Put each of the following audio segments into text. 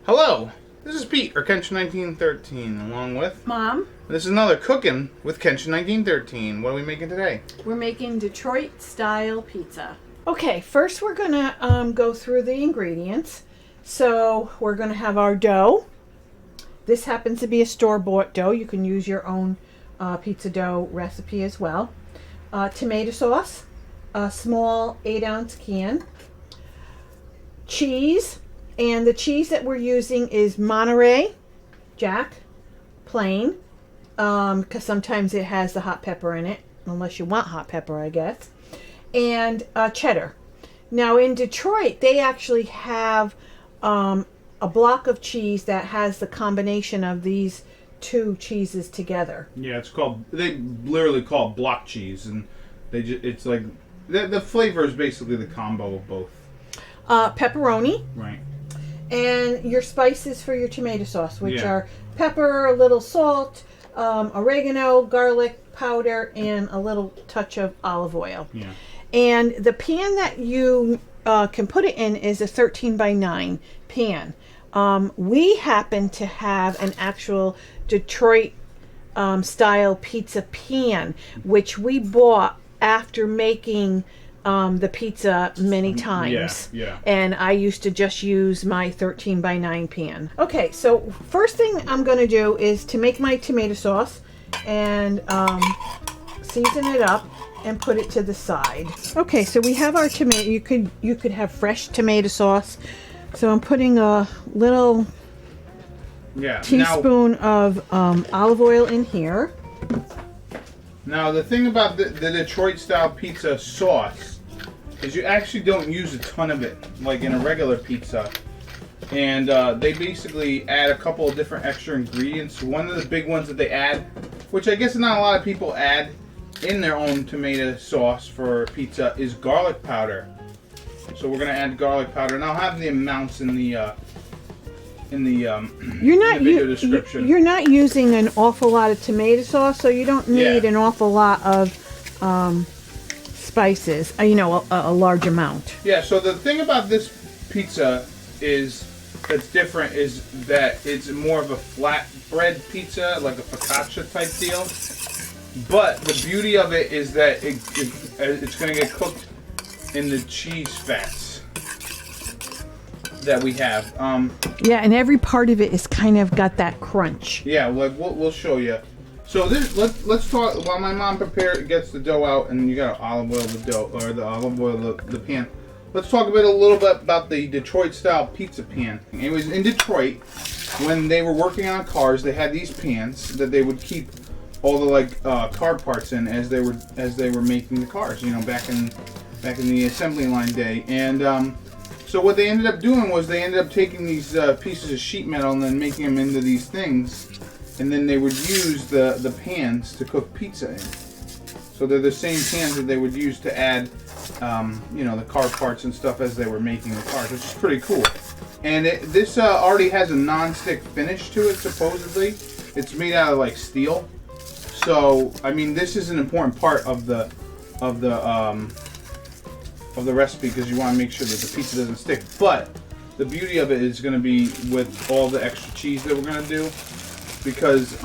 Hello, this is Pete, or Kenshin1913, along with... Mom. This is another Cooking with Kenshin1913. What are we making today? We're making Detroit-style pizza. Okay, first we're going to go through the ingredients. So we're going to have our dough. This happens to be a store-bought dough. You can use your own pizza dough recipe as well. Tomato sauce, a small 8-ounce can. Cheese. And the cheese that we're using is Monterey, Jack, plain, because sometimes it has the hot pepper in it, unless you want hot pepper, I guess, and cheddar. Now in Detroit, they actually have a block of cheese that has the combination of these two cheeses together. Yeah, it's called, they literally call it block cheese, and it's like, the flavor is basically the combo of both. Pepperoni. Right. And your spices for your tomato sauce, which are pepper, a little salt, oregano, garlic powder, and a little touch of olive oil. Yeah. And the pan that you can put it in is a 13 by 9 pan. We happen to have an actual Detroit style pizza pan, which we bought after making the pizza many times. Yeah. And I used to just use my 13 by 9 pan. Okay, so first thing I'm going to do is to make my tomato sauce and season it up and put it to the side. Okay, so we have our tomato. You could have fresh tomato sauce. So I'm putting a little teaspoon of olive oil in here. Now the thing about the Detroit style pizza sauce is you actually don't use a ton of it like in a regular pizza, and they basically add a couple of different extra ingredients. One of the big ones that they add, which I guess not a lot of people add in their own tomato sauce for pizza, is garlic powder. So we're gonna add garlic powder, and I'll have the amounts in the video description. You're not using an awful lot of tomato sauce, so you don't need an awful lot of spices. A large amount. Yeah. So the thing about this pizza that's different is that it's more of a flatbread pizza, like a focaccia type deal. But the beauty of it is that it's going to get cooked in the cheese fats that we have. And every part of it is kind of got that crunch. Yeah, like we'll show you. So let's talk while my mom gets the dough out, and you got to olive oil the dough, or the olive oil the pan. Let's talk a little bit about the Detroit style pizza pan. It was in Detroit when they were working on cars. They had these pans that they would keep all the car parts in as they were making the cars. Back in the assembly line day. And so what they ended up doing was they ended up taking these pieces of sheet metal and then making them into these things, and then they would use the pans to cook pizza in. So they're the same pans that they would use to add, the car parts and stuff as they were making the cars, which is pretty cool. And this already has a non-stick finish to it, supposedly. It's made out of steel. So I mean, this is an important part of the recipe, because you want to make sure that the pizza doesn't stick. But the beauty of it is going to be with all the extra cheese that we're going to do, because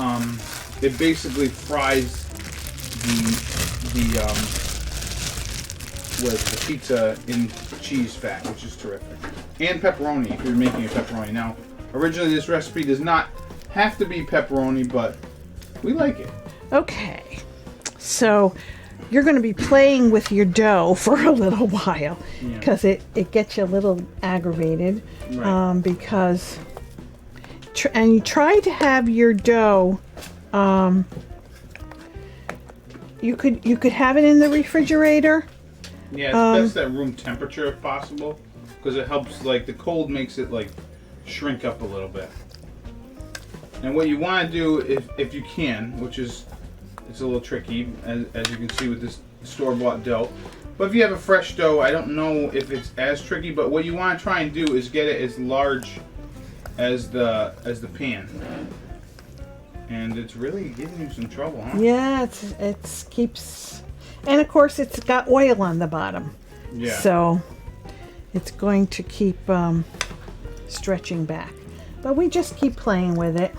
it basically fries the pizza in cheese fat, which is terrific. And pepperoni, if you're making a pepperoni. Now, originally this recipe does not have to be pepperoni, but we like it. Okay, so you're going to be playing with your dough for a little while, because it gets you a little aggravated, right. Because and you try to have your dough, you could have it in the refrigerator. Yeah, it's best at room temperature if possible, because it helps, the cold makes it shrink up a little bit. And what you want to do, if you can, which is it's a little tricky, as you can see with this store-bought dough. But if you have a fresh dough, I don't know if it's as tricky. But what you want to try and do is get it as large as the pan. And it's really giving you some trouble, huh? Yeah, it keeps, and of course it's got oil on the bottom. Yeah. So it's going to keep stretching back. But we just keep playing with it.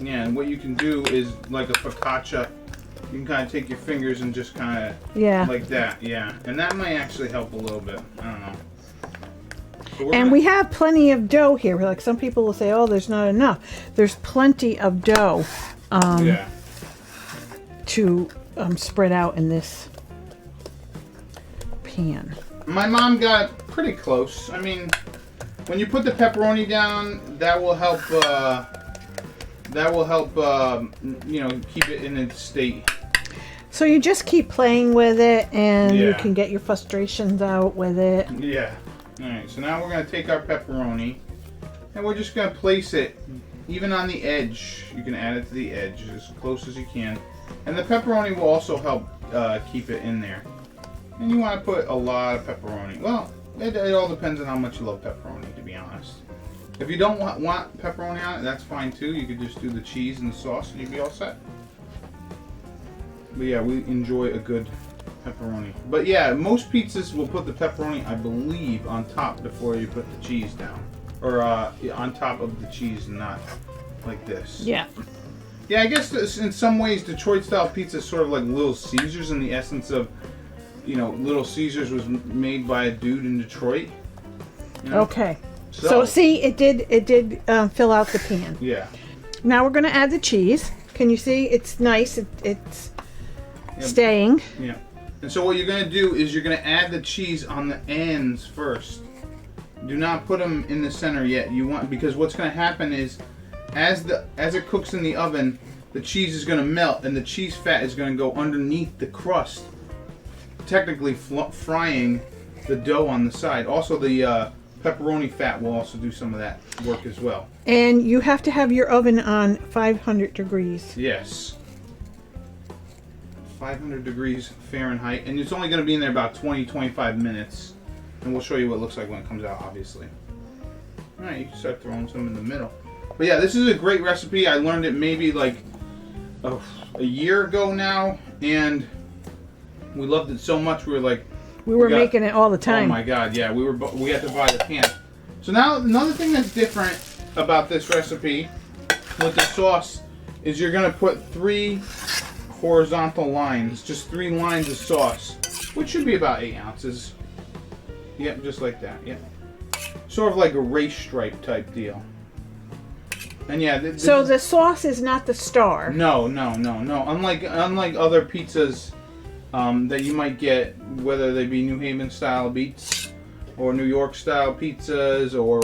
Yeah, and what you can do is like a focaccia. You can kind of take your fingers and just kind of like that, yeah. And that might actually help a little bit. I don't know. And we have plenty of dough here. Like some people will say, "Oh, there's not enough." There's plenty of dough to spread out in this pan. My mom got pretty close. I mean, when you put the pepperoni down, that will help. You know, keep it in its state. So you just keep playing with it, and you can get your frustrations out with it. Yeah. All right. So now we're gonna take our pepperoni, and we're just gonna place it even on the edge. You can add it to the edge as close as you can, and the pepperoni will also help keep it in there. And you want to put a lot of pepperoni. Well, it all depends on how much you love pepperoni, to be honest. If you don't want pepperoni on it, that's fine too. You could just do the cheese and the sauce and you'd be all set. But yeah, we enjoy a good pepperoni. But yeah, most pizzas will put the pepperoni, I believe, on top before you put the cheese down. Or on top of the cheese and not like this. Yeah. Yeah, I guess in some ways Detroit style pizza is sort of like Little Caesars in the essence of, you know, Little Caesars was made by a dude in Detroit. You know? Okay. So see, it did fill out the pan. Yeah. Now we're going to add the cheese. Can you see? It's nice. It's staying. Yeah. And so what you're going to do is you're going to add the cheese on the ends first. Do not put them in the center yet. Because what's going to happen is as it cooks in the oven, the cheese is going to melt and the cheese fat is going to go underneath the crust, technically frying the dough on the side. Also, the pepperoni fat will also do some of that work as well. And you have to have your oven on 500 degrees. Yes. 500 degrees Fahrenheit. And it's only going to be in there about 20-25 minutes. And we'll show you what it looks like when it comes out, obviously. Alright, you can start throwing some in the middle. But yeah, this is a great recipe. I learned it maybe like a year ago now. And we loved it so much we were like, we were making it all the time. Oh my god, yeah, we had to buy the pan. So now another thing that's different about this recipe with the sauce is you're gonna put 3 horizontal lines, just 3 lines of sauce, which should be about 8 ounces. Yep, just like that. Yep, sort of like a race stripe type deal. And yeah, so the sauce is not the star. No. Unlike other pizzas. That you might get, whether they be New Haven style beats or New York style pizzas or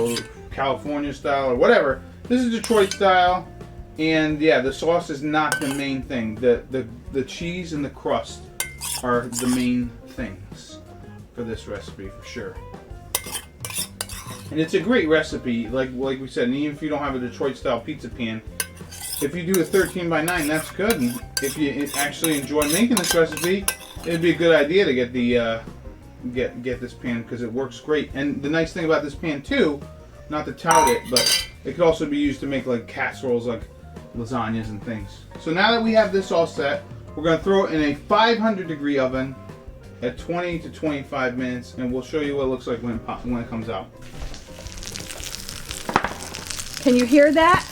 California style or whatever. This is Detroit style, and yeah, the sauce is not the main thing. The cheese and the crust are the main things for this recipe for sure. And it's a great recipe, like we said. And even if you don't have a Detroit style pizza pan, if you do a 13 by 9, that's good. And if you actually enjoy making this recipe, it'd be a good idea to get the get this pan because it works great. And the nice thing about this pan too, not to tout it, but it could also be used to make like casseroles, like lasagnas and things. So now that we have this all set, we're going to throw it in a 500 degree oven at 20 to 25 minutes, and we'll show you what it looks like when it comes out. Can you hear that?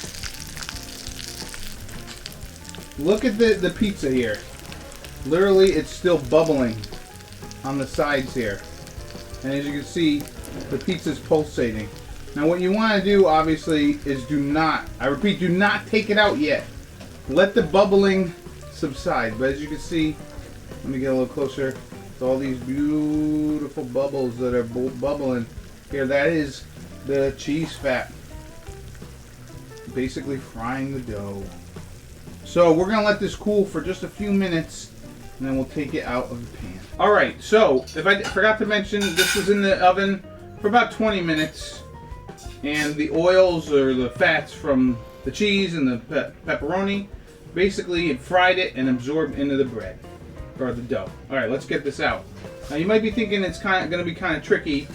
Look at the pizza here. Literally, it's still bubbling on the sides here. And as you can see, the pizza's pulsating. Now what you want to do, obviously, is do not take it out yet. Let the bubbling subside. But as you can see, let me get a little closer. It's all these beautiful bubbles that are bubbling here. That is the cheese fat. Basically frying the dough. So we're going to let this cool for just a few minutes, and then we'll take it out of the pan. Alright, so if I forgot to mention, this was in the oven for about 20 minutes, and the oils or the fats from the cheese and the pepperoni, basically it fried it and absorbed into the bread, or the dough. Alright, let's get this out. Now you might be thinking it's going to be kind of tricky,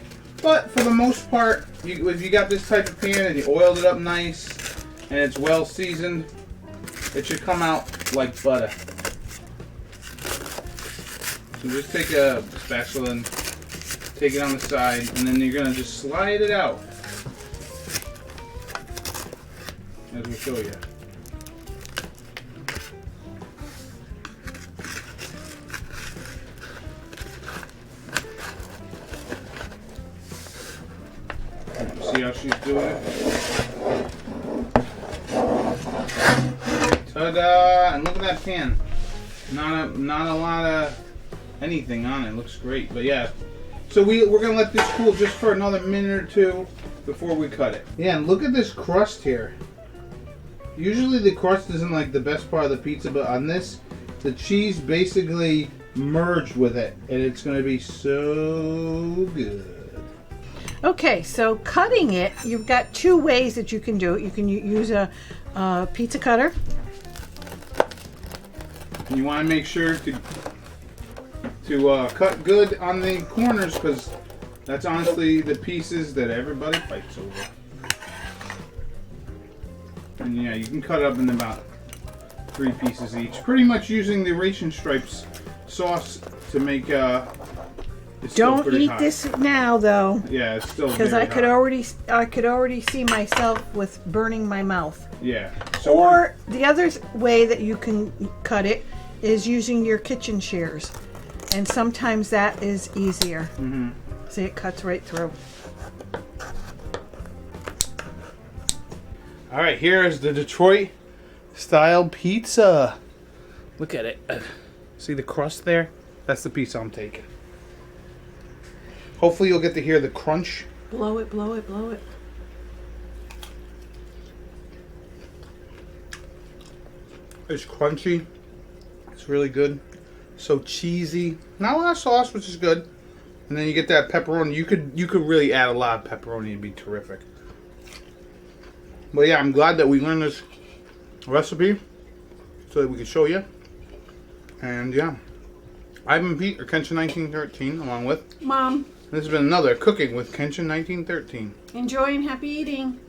but for the most part, if you got this type of pan and you oiled it up nice, and it's well seasoned, it should come out like butter. So just take a spatula and take it on the side, and then you're going to just slide it out. as we show you. See how she's doing it? Ta-da! And look at that pan. Not a lot of anything on it. Looks great, but yeah. So we're gonna let this cool just for another minute or two before we cut it. Yeah, and look at this crust here. Usually the crust isn't like the best part of the pizza, but on this, the cheese basically merged with it, and it's gonna be so good. Okay, so cutting it, you've got two ways that you can do it. You can use a pizza cutter. You want to make sure to cut good on the corners, because that's honestly the pieces that everybody fights over. And yeah, you can cut it up in about 3 pieces each. Pretty much using the Ration Stripes sauce to make it's still Don't pretty eat hot. this now, though, Yeah, it's still because very I could hot. already see myself with burning my mouth. Yeah. So Or the other way that you can cut it is using your kitchen shears, and sometimes that is easier. Mm-hmm. See, it cuts right through. All right, here is the Detroit style pizza. Look at it. See the crust there? That's the pizza I'm taking. Hopefully you'll get to hear the crunch. Blow it, blow it, blow it. It's crunchy. It's really good. So cheesy. Not a lot of sauce, which is good. And then you get that pepperoni. You could really add a lot of pepperoni and be terrific. But yeah, I'm glad that we learned this recipe so that we can show you. And yeah, I've been Pete, or Kenshin1913, along with Mom, this has been another Cooking with Kenshin1913. enjoy and happy eating.